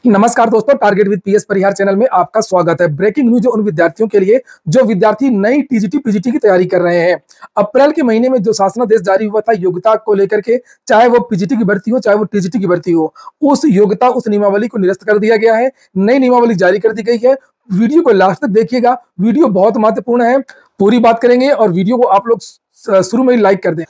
नमस्कार दोस्तों, target with PS Parihar channel में आपका स्वागत है। ब्रेकिंग न्यूज उन विद्यार्थियों के लिए जो विद्यार्थी नई टीजीटी पीजीटी की तैयारी कर रहे हैं। अप्रैल के महीने में जो शासनादेश जारी हुआ था योग्यता को लेकर के, चाहे वो पीजीटी की भर्ती हो चाहे वो टीजीटी की भर्ती हो, उस योग्यता उस नियमावली को निरस्त कर दिया गया है। नई नियमावली जारी कर दी गई है। वीडियो को लास्ट तक देखिएगा, वीडियो बहुत महत्वपूर्ण है। पूरी बात करेंगे और वीडियो को आप लोग शुरू में ही लाइक कर दें।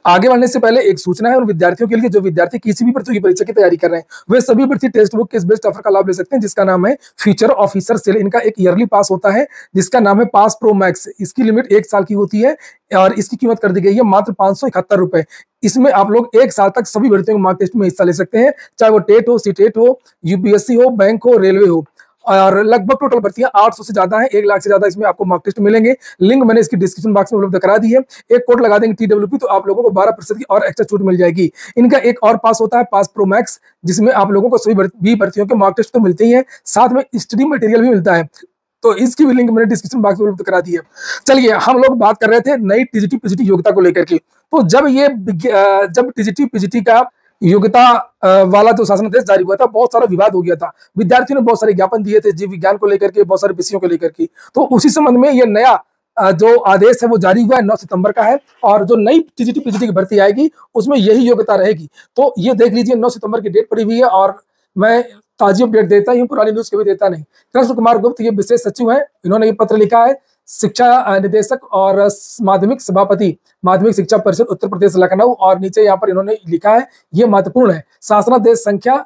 आगे बढ़ने से पहले एक सूचना है उन विद्यार्थियों के लिए जो विद्यार्थी किसी भी प्रतियोगी परीक्षा की तैयारी कर रहे हैं। वे सभी भर्ती टेक्स्ट बुक के इस बेस्ट ऑफर का लाभ ले सकते हैं जिसका नाम है फ्यूचर ऑफिसर सेल। इनका एक ईयरली पास होता है जिसका नाम है पास प्रो मैक्स। इसकी लिमिट 1 साल की होती है और इसकी कीमत कर दी गई है मात्र 571 रुपए। इसमें आप लोग 1 साल तक सभी भर्तियों के मार्क टेस्ट में हिस्सा ले सकते हैं, चाहे वो टेट हो, सीटेट हो, यूपीएससी हो, बैंक हो, रेलवे हो। और लगभग टोटल भर्तियां 800 से ज्यादा है, 1 लाख से ज्यादा इसमें आपको मॉक टेस्ट मिलेंगे। लिंक मैंने इसकी डिस्क्रिप्शन बॉक्स में उपलब्ध करा दी है। एक कोड लगा देंगे TWP तो आप लोगों को 12% की और एक्स्ट्रा छूट मिल जाएगी। इनका एक और पास होता है पास प्रो मैक्स, जिसमें आप लोगों को सभी भी भर्तियों के मॉक टेस्ट तो मिलते ही है, साथ में स्टडी मटेरियल भी मिलता है। तो इसकी भी लिंक मैंने डिस्क्रिप्शन बॉक्स में उपलब्ध करा दी है। चलिए, हम लोग बात कर रहे थे नई टीजीटी पीजीटी योग्यता को लेकर के। तो जब टीजीटी पीजीटी का योग्यता वाला जो शासनादेश जारी हुआ था, बहुत सारा विवाद हो गया था। विद्यार्थियों ने बहुत सारे ज्ञापन दिए थे जीव विज्ञान को लेकर के, बहुत सारे विषयों को लेकर के। तो उसी संबंध में ये नया जो आदेश है वो जारी हुआ है, 9 सितंबर का है। और जो नई टीजीटी पीजीटी की भर्ती आएगी उसमें यही योग्यता रहेगी। तो ये देख लीजिए, 9 सितंबर की डेट पड़ी हुई है और मैं ताजी अपडेट देता हूँ, पुरानी न्यूज कभी देता नहीं। कृष्ण कुमार गुप्त ये विशेष सचिव है, इन्होंने ये पत्र लिखा है। शिक्षा निदेशक और माध्यमिक सभापति माध्यमिक शिक्षा परिषद उत्तर प्रदेश लखनऊ, और नीचे यहाँ पर इन्होंने लिखा है, ये महत्वपूर्ण है, शासनादेश संख्या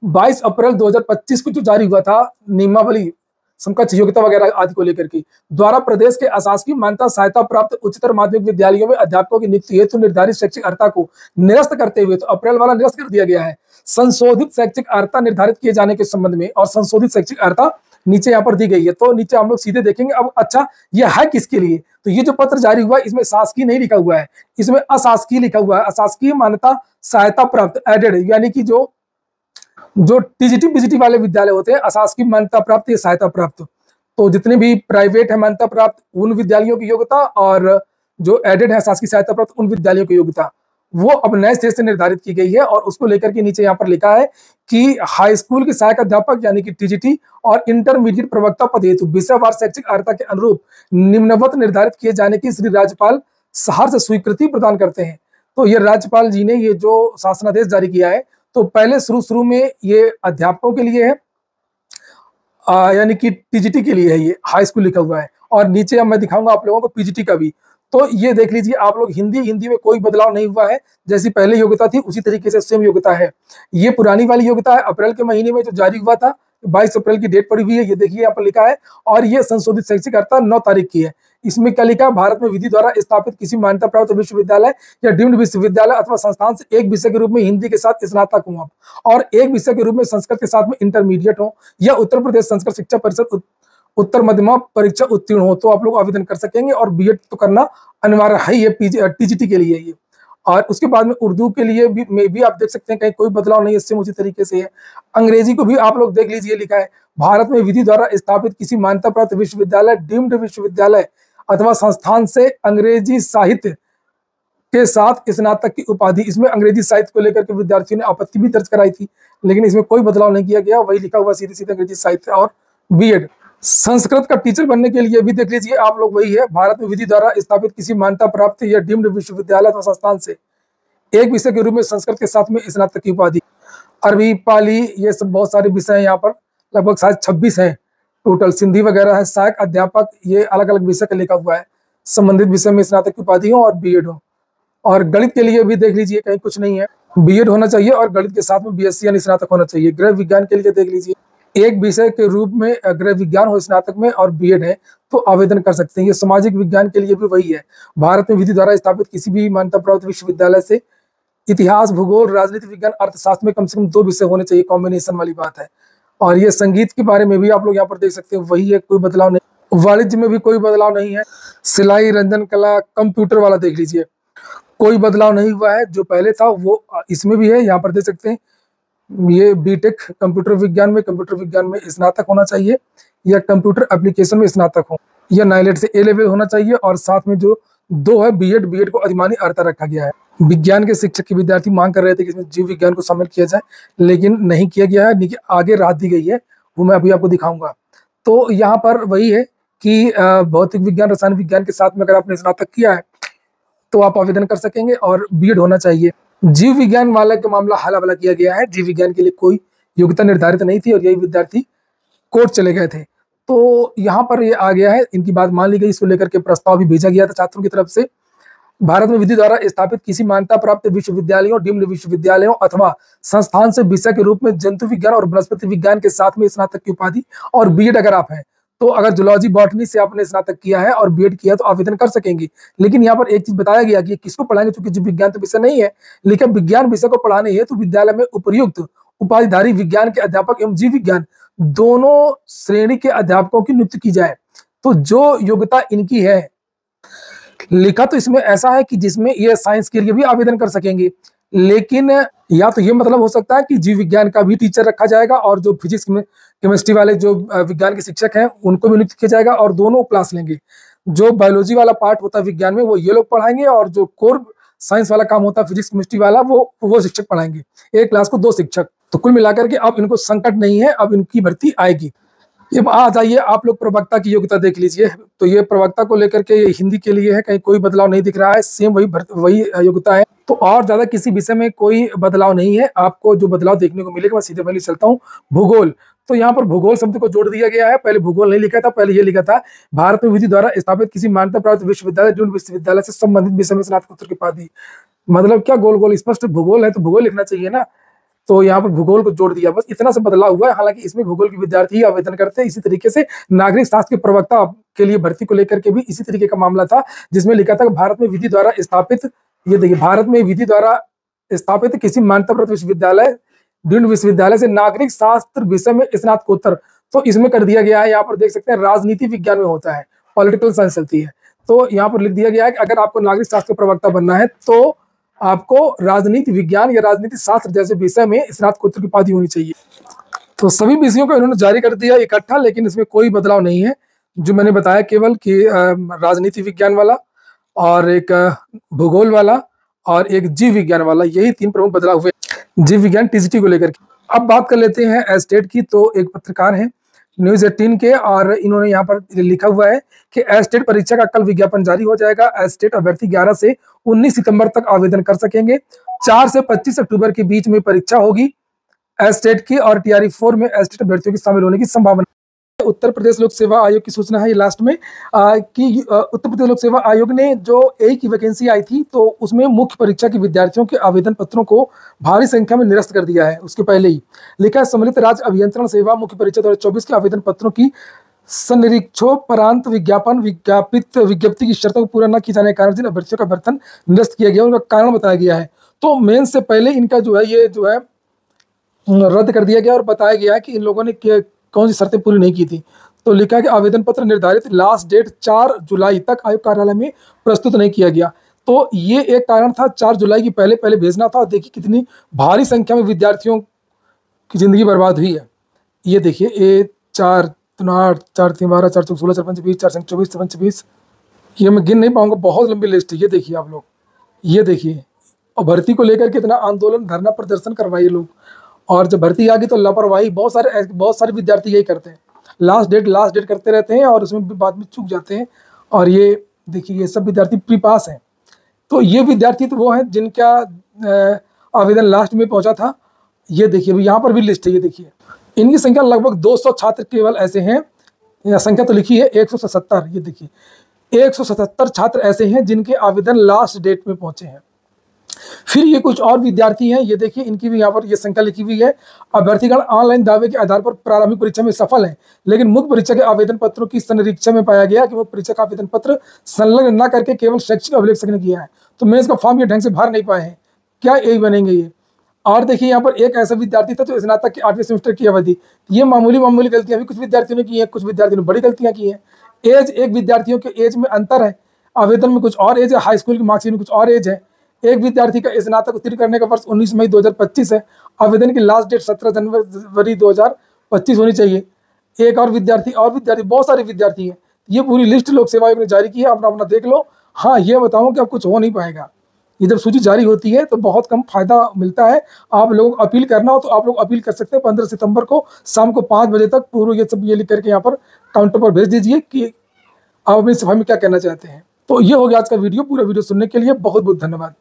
22 अप्रैल 2025 को जो जारी हुआ था नियमावली समकक्ष योग्यता वगैरह आदि को लेकर के, द्वारा प्रदेश के अशासकीय मान्यता सहायता प्राप्त उच्चतर माध्यमिक विद्यालयों में अध्यापकों की नियुक्ति हेतु निर्धारित शैक्षिक अर्हता को निरस्त करते हुए, तो अप्रैल वाला निरस्त कर दिया गया है। संशोधित शैक्षिक अर्हता निर्धारित किए जाने के संबंध में, और संशोधित शैक्षिक अर्हता नीचे यहाँ पर दी गई है। तो नीचे हम लोग सीधे देखेंगे। अब अच्छा, यह है किसके लिए? तो ये जो पत्र जारी हुआ इसमें शासकीय नहीं लिखा हुआ है, इसमें अशासकीय लिखा हुआ है। अशासकीय मान्यता सहायता प्राप्त एडेड, यानी कि जो टीजीटी पीजीटी वाले विद्यालय होते हैं, अशासकीय मान्यता प्राप्त या सहायता प्राप्त, तो जितने भी प्राइवेट है मान्यता प्राप्त उन विद्यालयों की योग्यता, और जो एडेड है शासकीय सहायता प्राप्त उन विद्यालयों की योग्यता, वो अब नए सिरे से निर्धारित की गई है। और उसको लेकर के नीचे यहाँ पर लिखा है कि हाई स्कूल के सहायक अध्यापक यानी कि टीजीटी और इंटरमीडिएट प्रवक्ता पद हेतु विषयवार शैक्षिक अर्हता के अनुरूप निम्नवत निर्धारित किए जाने की श्री राज्यपाल सहर्ष स्वीकृति प्रदान करते हैं। तो ये राज्यपाल जी ने ये जो शासनादेश जारी किया है, तो पहले शुरू में ये अध्यापकों के लिए है, यानी कि टीजीटी के लिए है, ये हाई स्कूल लिखा हुआ है। और नीचे अब मैं दिखाऊंगा आप लोगों को पीजीटी का भी। तो ये देख लीजिए आप लोग, हिंदी में कोई बदलाव नहीं हुआ है, जैसी पहले योग्यता थी उसी तरीके से सेम योग्यता है। ये पुरानी वाली योग्यता है, अप्रैल के महीने में जो जारी हुआ था, 22 अप्रैल की डेट पड़ी हुई है, ये देखिए यहाँ पर लिखा है। और ये संशोधित शैक्षिक अर्हता 9 तारीख की है। इसमें क्या लिखा है? भारत में विधि द्वारा स्थापित किसी मान्यता प्राप्त विश्वविद्यालय या डीम्ड विश्वविद्यालय अथवा संस्थान से एक विषय के रूप में हिंदी के साथ स्नातक हो और एक विषय के रूप में संस्कृत के साथ में इंटरमीडिएट हो, या उत्तर प्रदेश संस्कृत शिक्षा परिषद उत्तर मध्यमा परीक्षा उत्तीर्ण हो, तो आप लोग आवेदन कर सकेंगे। और बीएड तो करना अनिवार्य है ये टीजीटी के लिए ये। और उसके बाद में उर्दू के लिए भी आप देख सकते हैं कहीं कोई बदलाव नहीं है, इससे उसी तरीके से है। अंग्रेजी को भी आप लोग देख लीजिए, लिखा है भारत में विधि द्वारा स्थापित किसी मान्यता प्राप्त विश्वविद्यालय, डीम्ड विश्वविद्यालय अथवा संस्थान से अंग्रेजी साहित्य के साथ स्नातक की उपाधि। इसमें अंग्रेजी साहित्य को लेकर के विद्यार्थियों ने आपत्ति भी दर्ज कराई थी, लेकिन इसमें कोई बदलाव नहीं किया गया, वही लिखा हुआ सीधे सीधे अंग्रेजी साहित्य और बीएड। संस्कृत का टीचर बनने के लिए भी देख लीजिए आप लोग, वही है भारत में विधि द्वारा स्थापित किसी मान्यता प्राप्त या डीम्ड विश्वविद्यालय अथवा संस्थान से एक विषय के रूप में संस्कृत के साथ में स्नातक की उपाधि। अरबी, पाली, ये सब बहुत सारे विषय हैं यहाँ पर, लगभग शायद 26 हैं टोटल। सिंधी वगैरह है, सहायक अध्यापक, ये अलग अलग विषय का लिखा हुआ है। संबंधित विषय में स्नातक की उपाधि हो और बीएड हो। और गणित के लिए भी देख लीजिए, कहीं कुछ नहीं है, बीएड होना चाहिए और गणित के साथ में बीएससी यानी स्नातक होना चाहिए। गृह विज्ञान के लिए देख लीजिए, एक विषय के रूप में गृह विज्ञान हो स्नातक में और बीएड है तो आवेदन कर सकते हैं। ये सामाजिक विज्ञान के लिए भी वही है, भारत में विधि द्वारा स्थापित किसी भी मान्यता प्राप्त विश्वविद्यालय से इतिहास, भूगोल, राजनीति विज्ञान, अर्थशास्त्र में कम से कम 2 विषय होने चाहिए, कॉम्बिनेशन वाली बात है। और ये संगीत के बारे में भी आप लोग यहाँ पर देख सकते हैं, वही है, कोई बदलाव नहीं। वाणिज्य में भी कोई बदलाव नहीं है। सिलाई, रंजन कला, कंप्यूटर वाला देख लीजिए, कोई बदलाव नहीं हुआ है, जो पहले था वो इसमें भी है। यहाँ पर देख सकते हैं, ये बीटेक कंप्यूटर विज्ञान में स्नातक होना चाहिए, या कंप्यूटर एप्लीकेशन में स्नातक हो, या नाइलेट से ए लेवल होना चाहिए, और साथ में जो दो है बीएड। बीएड को अधिमानी अर्हता रखा गया है। विज्ञान के शिक्षक के विद्यार्थी मांग कर रहे थे कि इसमें जीव विज्ञान को शामिल किया जाए, लेकिन नहीं किया गया है। आगे राहत दी गई है, वो मैं अभी आपको दिखाऊंगा। तो यहाँ पर वही है कि भौतिक विज्ञान, रसायन विज्ञान के साथ में अगर आपने स्नातक किया है तो आप आवेदन कर सकेंगे और बीएड होना चाहिए। जीव विज्ञान वाला का मामला हला भला किया गया है। जीव विज्ञान के लिए कोई योग्यता निर्धारित नहीं थी और यही विद्यार्थी कोर्ट चले गए थे। तो यहाँ पर ये आ गया है, इनकी बात मान ली गई। इसको लेकर के प्रस्ताव भी भेजा गया था छात्रों की तरफ से। भारत में विधि द्वारा स्थापित किसी मान्यता प्राप्त विश्वविद्यालयों, डीम्ड विश्वविद्यालयों अथवा संस्थान से विषय के रूप में जंतु विज्ञान और वनस्पति विज्ञान के साथ में स्नातक की उपाधि और बीएड अगर आप हैं तो अगर जूलॉजी बॉटनी से आपने स्नातक किया है और बीएड किया तो आवेदन कर सकेंगे। लेकिन यहाँ पर एक चीज बताया गया कि किसको पढ़ाएंगे, चूंकि जीव विज्ञान तो विषय नहीं है, लेकिन विज्ञान विषय को पढ़ाने हेतु विद्यालय में उपर्युक्त उपाधिधारी विज्ञान के अध्यापक एवं जीव विज्ञान दोनों श्रेणी के अध्यापकों की नियुक्ति की जाए। तो जो योग्यता इनकी है, लिखा तो इसमें ऐसा है कि जिसमें ये साइंस के लिए भी आवेदन कर सकेंगे, लेकिन या तो ये मतलब हो सकता है कि जीव विज्ञान का भी टीचर रखा जाएगा और जो फिजिक्स में केमिस्ट्री वाले जो विज्ञान के शिक्षक हैं उनको भी नियुक्त किया जाएगा और दोनों क्लास लेंगे। जो बायोलॉजी वाला पार्ट होता है विज्ञान में वो ये लोग पढ़ाएंगे और जो कोर साइंस वाला काम होता है फिजिक्स केमिस्ट्री वाला वो शिक्षक पढ़ाएंगे। एक क्लास को 2 शिक्षक। तो कुल मिलाकर के अब इनको संकट नहीं है, अब इनकी भर्ती आएगी। ये आ जाइए आप लोग प्रवक्ता की योग्यता देख लीजिए। तो ये प्रवक्ता को लेकर के हिंदी के लिए है, कहीं कोई बदलाव नहीं दिख रहा है, सेम वही योग्यता है। तो और ज्यादा किसी विषय में कोई बदलाव नहीं है। आपको जो बदलाव देखने को मिलेगा मैं सीधे पहले चलता हूँ भूगोल। तो यहाँ पर भूगोल शब्द को जोड़ दिया गया है। पहले भूगोल नहीं लिखा था, पहले ये लिखा था भारत में विधि द्वारा स्थापित किसी मान्यता प्राप्त विश्वविद्यालय, डीम्ड विश्वविद्यालय से संबंधित विषय में स्नातकोत्तर की उपाधि। मतलब क्या गोल गोल स्पष्ट भूगोल है तो भूगोल लिखना चाहिए ना। तो यहाँ पर भूगोल को जोड़ दिया, बस इतना से बदलाव हुआ है। हालांकि इसमें भूगोल के विद्यार्थी ही आवेदन करते हैं। इसी तरीके से नागरिक शास्त्र के प्रवक्ता के लिए भर्ती को लेकर के भी इसी तरीके का मामला था, जिसमें लिखा था कि भारत में विधि द्वारा स्थापित, ये देखिए, भारत में विधि द्वारा स्थापित किसी मान्यता प्राप्त विश्वविद्यालय, डीम्ड विश्वविद्यालय से नागरिक शास्त्र विषय में स्नातकोत्तर। तो इसमें कर दिया गया है, यहाँ पर देख सकते हैं राजनीति विज्ञान में होता है, पॉलिटिकल साइंस चलती है। तो यहाँ पर लिख दिया गया है कि अगर आपको नागरिक शास्त्र का प्रवक्ता बनना है तो आपको राजनीति विज्ञान या राजनीति शास्त्र जैसे विषय में स्नातकोत्तर की उपाधि होनी चाहिए। तो सभी विषयों को इन्होंने जारी कर दिया इकट्ठा, लेकिन इसमें कोई बदलाव नहीं है। जो मैंने बताया केवल कि राजनीति विज्ञान वाला और एक भूगोल वाला और एक जीव विज्ञान वाला, यही 3 प्रमुख बदलाव हुए जीव विज्ञान टीजीटी को लेकर के। अब बात कर लेते हैं एस्टेट की। तो एक पत्रकार है न्यूज 18 के और इन्होंने यहाँ पर लिखा हुआ है कि एस्टेट परीक्षा का कल विज्ञापन जारी हो जाएगा। एस्टेट अभ्यर्थी 11 से 19 सितंबर तक आवेदन कर सकेंगे। 4 से 25 अक्टूबर के बीच में परीक्षा होगी एस्टेट की और टीआरई 4 में एस्टेट अभ्यर्थियों की शामिल होने की संभावना। उत्तर प्रदेश लोक सेवा आयोग की सूचना है ये लास्ट में कि उत्तर प्रदेश लोक सेवा आयोग ने जो एक की वैकेंसी आई थी तो उसमें मुख्य परीक्षा के विद्यार्थियों के आवेदन पत्रों को भारी संख्या में निरस्त कर दिया है। उसके पहले ही लिखा है सम्मिलित राज्य अभियंत्रण सेवा मुख्य परीक्षा 2024 के आवेदन पत्रों की संनिरीक्षोपरांत विज्ञप्ति की शर्तों को पूरा न किए जाने के कारण जिन अभ्यर्थियों का वेतन निरस्त किया गया उनका कारण बताया गया है। तो मेंस से पहले इनका जो है ये जो है रद्द कर दिया गया और बताया गया है कि इन लोगों ने कौन सी शर्तें पूरी नहीं की थी। तो लिखा है कि आवेदन पत्र निर्धारित लास्ट डेट 4 जुलाई तक आयोग कार्यालय में प्रस्तुत नहीं किया गया। तो ये एक कारण था, 4 जुलाई की पहले भेजना था। और देखिए कितनी भारी संख्या में विद्यार्थियों की जिंदगी बर्बाद हुई है। ये देखिए 4 3 8 4 3 12 4 16 4 5 20 4 5 24 5 24, ये मैं गिन नहीं पाऊंगा, बहुत लंबी लिस्ट है। ये देखिए आप लोग, ये देखिए। और भर्ती को लेकर कितना आंदोलन, धरना, प्रदर्शन करवाइए लोग। और जब भर्ती आ गई तो लापरवाही, बहुत सारे विद्यार्थी यही करते हैं, लास्ट डेट करते रहते हैं और उसमें भी बाद में चूक जाते हैं। और ये देखिए ये सब विद्यार्थी प्री पास हैं। तो ये विद्यार्थी तो वो हैं जिनका आवेदन लास्ट में पहुंचा था। ये देखिए यहाँ पर भी लिस्ट है, ये देखिए इनकी संख्या लगभग 200 छात्र केवल ऐसे हैं, या संख्या तो लिखी है 177। ये देखिए 177 छात्र ऐसे हैं जिनके आवेदन लास्ट डेट में पहुंचे हैं। फिर ये कुछ और विद्यार्थी हैं, ये देखिए इनकी भी यहाँ पर ये संख्या लिखी हुई है। अभ्यर्थीगण ऑनलाइन दावे के आधार पर प्रारंभिक परीक्षा में सफल हैं, लेकिन मुख्य परीक्षा के आवेदन पत्रों की संरीक्षा में पाया गया कि मुख्य परीक्षा का आवेदन पत्र संलग्न न करके केवल शैक्षिक अभिलेख ने किया है। तो मेंस का फॉर्म ये ढंग से भर नहीं पाए हैं, क्या यही बनेंगे ये। और देखिए यहाँ पर एक ऐसा विद्यार्थी था जो स्नातक के 8वें सेमेस्टर की अवधि, ये मामूली गलतियां भी कुछ विद्यार्थियों ने की है, कुछ विद्यार्थियों ने बड़ी गलतियां की हैं। एज, एक विद्यार्थियों के एज में अंतर है, आवेदन में कुछ और एज है, हाई स्कूल की मार्कशीट में कुछ और एज है। एक विद्यार्थी का स्नातक उत्तीर्ण करने का वर्ष 19 मई 2025 है, आवेदन की लास्ट डेट 17 जनवरी 2025 होनी चाहिए। एक और विद्यार्थी बहुत सारे विद्यार्थी हैं। ये पूरी लिस्ट लोक सेवा आयोग ने जारी की है, अपना अपना देख लो। हाँ, ये बताऊँ कि अब कुछ हो नहीं पाएगा। ये जब सूची जारी होती है तो बहुत कम फ़ायदा मिलता है। आप लोगों को अपील करना हो तो आप लोग अपील कर सकते हैं 15 सितंबर को शाम को 5 बजे तक पूर्व ये सब ये लिख कर के यहाँ पर काउंटर पर भेज दीजिए कि आप अपनी सफाई में क्या कहना चाहते हैं। तो ये हो गया आज का वीडियो। पूरा वीडियो सुनने के लिए बहुत-बहुत धन्यवाद।